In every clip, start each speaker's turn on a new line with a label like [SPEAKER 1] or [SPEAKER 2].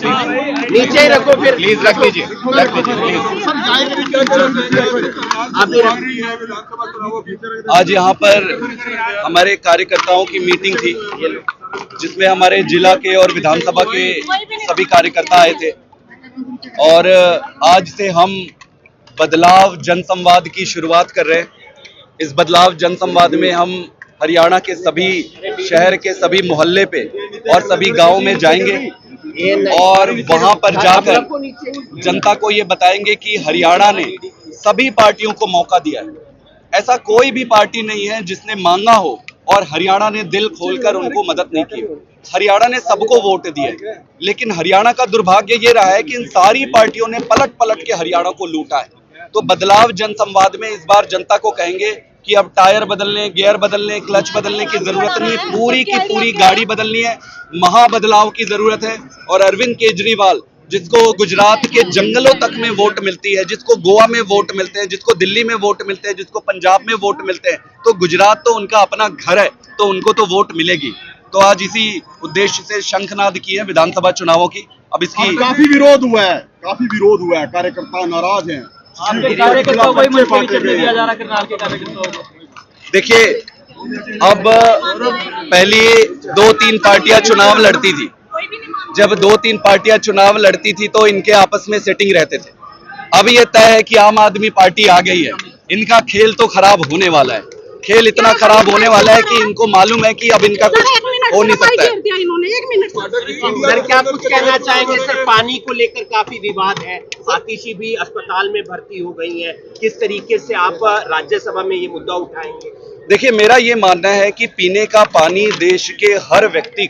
[SPEAKER 1] नीचे ही रखो फिर,
[SPEAKER 2] प्लीज रख दीजिए प्लीज। आज यहाँ पर हमारे कार्यकर्ताओं की मीटिंग थी जिसमें हमारे जिला के और विधानसभा के सभी कार्यकर्ता आए थे और आज से हम बदलाव जनसंवाद की शुरुआत कर रहे हैं। इस बदलाव जनसंवाद में हम हरियाणा के सभी शहर के सभी मोहल्ले पे और सभी गांव में जाएंगे और वहां पर जाकर जनता को ये बताएंगे कि हरियाणा ने सभी पार्टियों को मौका दिया है। ऐसा कोई भी पार्टी नहीं है जिसने मांगा हो और हरियाणा ने दिल खोलकर उनको मदद नहीं की। हरियाणा ने सबको वोट दिए, लेकिन हरियाणा का दुर्भाग्य ये रहा है कि इन सारी पार्टियों ने पलट पलट के हरियाणा को लूटा है। तो बदलाव जनसंवाद में इस बार जनता को कहेंगे कि अब टायर बदलने, गियर बदलने, क्लच बदलने की जरूरत नहीं, पूरी की पूरी गाड़ी बदलनी है। महाबदलाव की जरूरत है। और अरविंद केजरीवाल, जिसको गुजरात के जंगलों तक में वोट मिलती है, जिसको गोवा में वोट मिलते हैं, जिसको दिल्ली में वोट मिलते हैं, जिसको पंजाब में वोट मिलते हैं, तो गुजरात तो उनका अपना घर है, तो उनको तो वोट मिलेगी। तो आज इसी उद्देश्य से शंखनाद की है विधानसभा चुनावों की। अब इसकी
[SPEAKER 3] काफी विरोध हुआ है, कार्यकर्ता नाराज हैं।
[SPEAKER 1] कार्यकर्ताओं को मंत्री चढ़ने दिया जा रहा है, करनाल के कार्यकर्ताओं को।
[SPEAKER 2] देखिए, अब पहले 2-3 पार्टियां चुनाव लड़ती थी। जब 2-3 पार्टियां चुनाव लड़ती थी तो इनके आपस में सेटिंग रहते थे। अब ये तय है कि आम आदमी पार्टी आ गई है, इनका खेल तो खराब होने वाला है। खेल इतना खराब होने वाला है कि इनको मालूम है कि अब इनका कुछ हो नहीं सकता है।
[SPEAKER 1] सर, क्या कुछ कहना चाहेंगे? सर, पानी को लेकर काफी विवाद है, आतिशी भी अस्पताल में भर्ती हो गई है, किस तरीके से आप राज्यसभा में ये मुद्दा उठाएंगे?
[SPEAKER 2] देखिए, मेरा ये मानना है कि पीने का पानी देश के हर व्यक्ति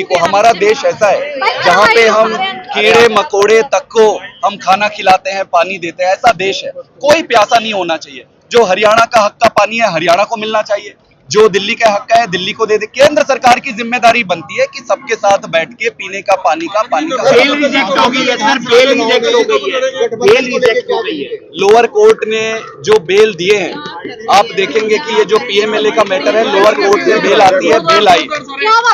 [SPEAKER 2] को, हमारा देश ऐसा है जहाँ पे हम कीड़े मकोड़े तक को हम खाना खिलाते हैं, पानी देते हैं, ऐसा देश है। कोई प्यासा नहीं होना चाहिए। जो हरियाणा का हक का पानी है, हरियाणा को मिलना चाहिए। जो दिल्ली का हक है, दिल्ली को दे दे। केंद्र सरकार की जिम्मेदारी बनती है कि सबके साथ बैठ के पीने का पानी का
[SPEAKER 1] बेल रिजेक्ट हो गई है सर, बेल रिजेक्ट हो गई है, बेल रिजेक्ट हो गई है।
[SPEAKER 2] लोअर कोर्ट ने जो बेल दिए हैं, आप देखेंगे कि ये जो पीएमएलए का मैटर है, लोअर कोर्ट से बेल आती है, बेल आई।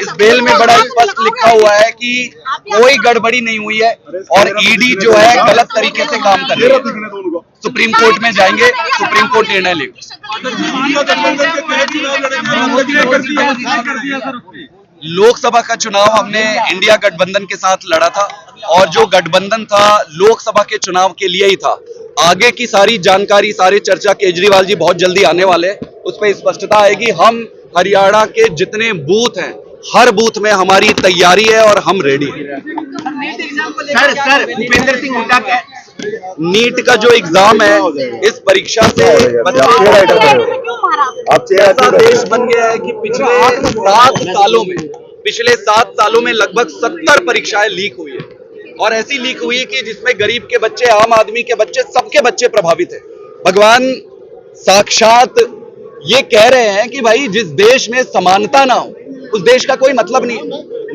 [SPEAKER 2] इस बेल में बड़ा स्पष्ट लिखा हुआ है कि कोई गड़बड़ी नहीं हुई है और ईडी जो है गलत तरीके से काम कर रही है। सुप्रीम कोर्ट में जाएंगे, सुप्रीम कोर्ट निर्णय लेगी। लोकसभा का चुनाव हमने इंडिया गठबंधन के साथ लड़ा था और जो गठबंधन था लोकसभा के चुनाव के लिए ही था। आगे की सारी जानकारी, सारी चर्चा केजरीवाल जी बहुत जल्दी आने वाले हैं, उस पर स्पष्टता आएगी। हम हरियाणा के जितने बूथ हैं, हर बूथ में हमारी तैयारी है और हम रेडी हैं।
[SPEAKER 1] सर, भूपेंद्र सिंह हुड्डा का
[SPEAKER 2] नीट का जो एग्जाम है, इस परीक्षा से ऐसा देश बन गया है कि पिछले 7 सालों में लगभग 70 परीक्षाएं लीक हुई है और ऐसी लीक हुई कि जिसमें गरीब के बच्चे, आम आदमी के बच्चे, सबके बच्चे प्रभावित है। भगवान साक्षात ये कह रहे हैं कि भाई जिस देश में समानता ना हो उस देश का कोई मतलब नहीं।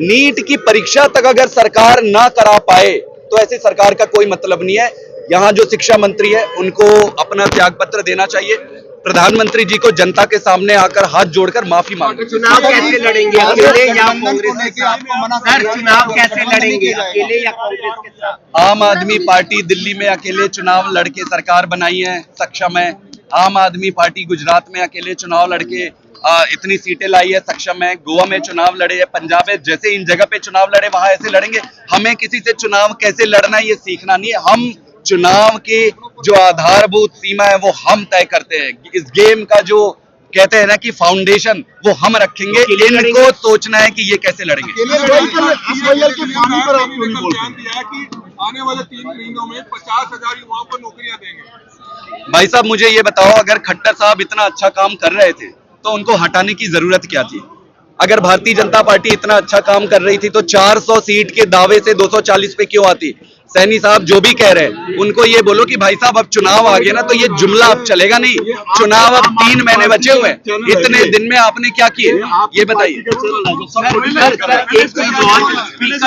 [SPEAKER 2] नीट की परीक्षा तक अगर सरकार ना करा पाए तो ऐसी सरकार का कोई मतलब नहीं है। यहाँ जो शिक्षा मंत्री है उनको अपना त्याग पत्र देना चाहिए। प्रधानमंत्री जी को जनता के सामने आकर हाथ जोड़कर माफी मांगो।
[SPEAKER 1] चुनाव कैसे लड़ेंगे, अकेले या कांग्रेस के साथ? सर, चुनाव कैसे लड़ेंगे, अकेले या कांग्रेस के साथ?
[SPEAKER 2] आम आदमी पार्टी दिल्ली में अकेले चुनाव लड़के सरकार बनाई है, सक्षम है। आम आदमी पार्टी गुजरात में अकेले चुनाव लड़के इतनी सीटें लाई है, सक्षम है। गोवा में चुनाव लड़े है, पंजाब में जैसे इन जगह पे चुनाव लड़े वहां ऐसे लड़ेंगे। हमें किसी से चुनाव कैसे लड़ना है ये सीखना नहीं है। हम चुनाव की जो आधारभूत सीमा है वो हम तय करते हैं। इस गेम का जो कहते हैं ना कि फाउंडेशन, वो हम रखेंगे। इनको सोचना है कि ये कैसे लड़ेंगे।
[SPEAKER 3] आने वाले 3 महीनों में 50,000 युवाओं को नौकरियां देंगे।
[SPEAKER 2] भाई साहब, मुझे ये बताओ, अगर खट्टर साहब इतना अच्छा काम कर रहे थे तो उनको हटाने की जरूरत क्या थी? अगर भारतीय जनता पार्टी इतना अच्छा काम कर रही थी तो 400 सीट के दावे से 240 पे क्यों आती? सैनी साहब जो भी कह रहे हैं उनको ये बोलो कि भाई साहब अब चुनाव आ गया ना, तो ये जुमला अब चलेगा नहीं। चुनाव अब 3 महीने बचे हुए हैं, इतने दिन में आपने क्या किए ये बताइए।
[SPEAKER 1] स्पीकर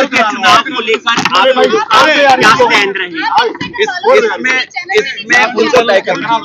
[SPEAKER 1] के चुनाव को लेकर क्या स्टैंड रहेगा?
[SPEAKER 2] इसमें उनको तय करना।